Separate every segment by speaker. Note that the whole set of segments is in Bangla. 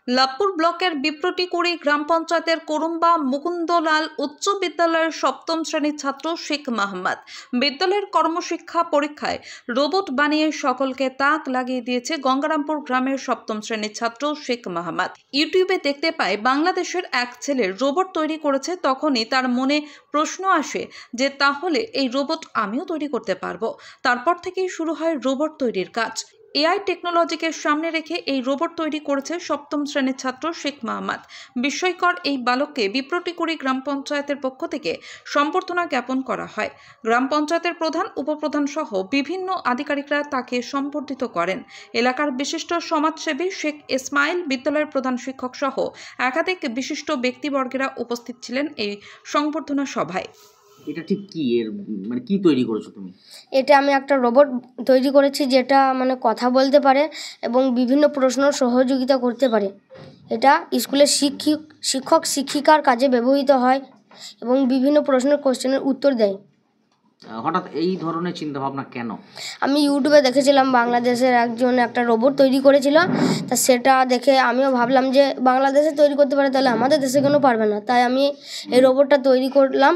Speaker 1: লাভপুর ব্লকের বিপ্রটিকুড়ি গ্রাম পঞ্চায়েতের করুম্বা মুকুন্দলাল উচ্চ বিদ্যালয়ের সপ্তম শ্রেণীর ছাত্র শেখ মাহমুদ বিদ্যালয়ের কর্মশিক্ষা পরীক্ষায় রোবট বানিয়ে সকলকে তাক লাগিয়ে দিয়েছে। গঙ্গারামপুর গ্রামের সপ্তম শ্রেণীর ছাত্র শেখ মাহমুদ ইউটিউবে দেখতে পায় বাংলাদেশের এক ছেলে রোবট তৈরি করেছে। তখনই তার মনে প্রশ্ন আসে যে তাহলে এই রোবট আমিও তৈরি করতে পারবো। তারপর থেকেই শুরু হয় রোবট তৈরির কাজ। এআই টেকনোলজিকে সামনে রেখে এই রোবট তৈরি করেছে সপ্তম শ্রেণীর ছাত্র শেখ মাহমুদ। বিস্ময়কর এই বালককে বিপ্রটিকুড়ি গ্রাম পঞ্চায়েতের পক্ষ থেকে সম্বর্ধনা জ্ঞাপন করা হয়। গ্রাম পঞ্চায়েতের প্রধান, উপপ্রধান সহ বিভিন্ন আধিকারিকরা তাকে সম্বর্ধিত করেন। এলাকার বিশিষ্ট সমাজসেবী শেখ ইসমাইল, বিদ্যালয়ের প্রধান শিক্ষক সহ একাধিক বিশিষ্ট ব্যক্তিবর্গেরা উপস্থিত ছিলেন এই সংবর্ধনা সভায়।
Speaker 2: এটা ঠিক কি এর মানে কি তৈরি করেছো তুমি?
Speaker 3: এটা আমি একটা রোবট তৈরি করেছি যেটা মানে কথা বলতে পারে এবং বিভিন্ন প্রশ্ন সহযোগিতা করতে পারে। এটা স্কুলের শিক্ষক শিক্ষিকার কাজে ব্যবহৃত হয় এবং বিভিন্ন প্রশ্নের কোশ্চেনের উত্তর দেয়।
Speaker 2: হঠাৎ এই ধরনের চিন্তা ভাবনা কেন?
Speaker 3: আমি ইউটিউবে দেখেছিলাম বাংলাদেশের একজন একটা রোবট তৈরি করেছিল, তা সেটা দেখে আমিও ভাবলাম যে বাংলাদেশে তৈরি করতে পারে তাহলে আমাদের দেশে কেন পারবে না। তাই আমি এই রোবটটা তৈরি করলাম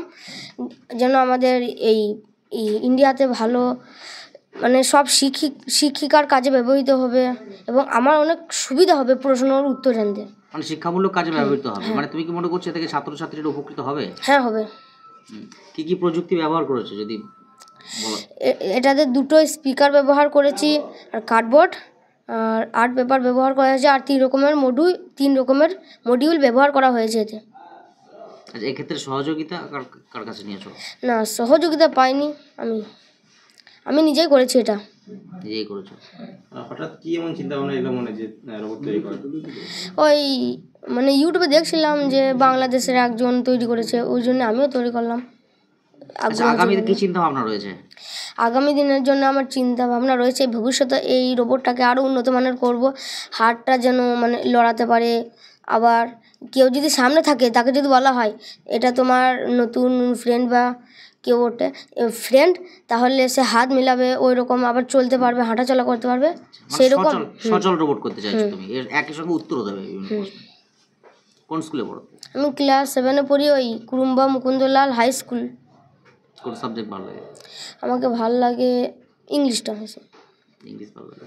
Speaker 3: যেন আমাদের এই ইন্ডিয়াতে ভালো মানে সব শিক্ষিকার কাজে ব্যবহৃত হবে এবং আমার অনেক সুবিধা হবে প্রশ্নের উত্তর জানতে।
Speaker 2: মানে শিক্ষামূলক কাজে ব্যবহৃত হবে। মানে তুমি কি মনে করছো থেকে ছাত্রছাত্রীরা উপকৃত হবে?
Speaker 3: হ্যাঁ, হবে।
Speaker 2: কি কি প্রযুক্তি ব্যবহার করেছো যদি বলো?
Speaker 3: এটাতে দুটো স্পিকার ব্যবহার করেছি, আর কার্ডবোর্ড আর আর্ট পেপার ব্যবহার করা হয়েছে, আর তিন রকমের মডিউল ব্যবহার করা হয়েছে এতে।
Speaker 2: আচ্ছা, এক্ষেত্রে সহযোগিতা কার কাছে নিয়েছো?
Speaker 3: না, সহযোগিতা পাইনি, আমি নিজেই করেছি। এটা
Speaker 2: নিজেই করেছো?
Speaker 4: হঠাৎ কি এমন চিন্তা ভাবনা এলো মনে যে রোবট তৈরি করা?
Speaker 3: ওই মানে ইউটিউবে দেখছিলাম যে বাংলাদেশের একজন তৈরি করেছে, ওই জন্য আমিও তৈরি করলাম।
Speaker 2: আগামী কি চিন্তা ভাবনা রয়েছে?
Speaker 3: আগামী দিনের জন্য আমার চিন্তা ভাবনা রয়েছে ভবিষ্যতে এই রোবটটাকে আরও উন্নত মানের করব। হাতটা যেন মানে লড়াতে পারে। আবার কেউ যদি সামনে থাকে তাকে যদি বলা হয় এটা তোমার নতুন ফ্রেন্ড বা কেউ ওটা ফ্রেন্ড, তাহলে সে হাত মিলাবে, ওই রকম আবার চলতে পারবে, হাঁটাচলা করতে পারবে, সেই রকম
Speaker 2: সচল রোবট করতে চাইছো তুমি? এর একই সঙ্গে উত্তরও দেবে বিভিন্ন প্রশ্ন। কোন স্কুলে পড়ো?
Speaker 3: আমি ক্লাস 7-এ পড়ি, ওই কুরুম্বা মুকুন্দলাল হাই স্কুল।
Speaker 2: কোন সাবজেক্ট ভালো লাগে?
Speaker 3: আমাকে ভালো লাগে ইংলিশটা।
Speaker 2: ইংলিশ ভালো লাগে।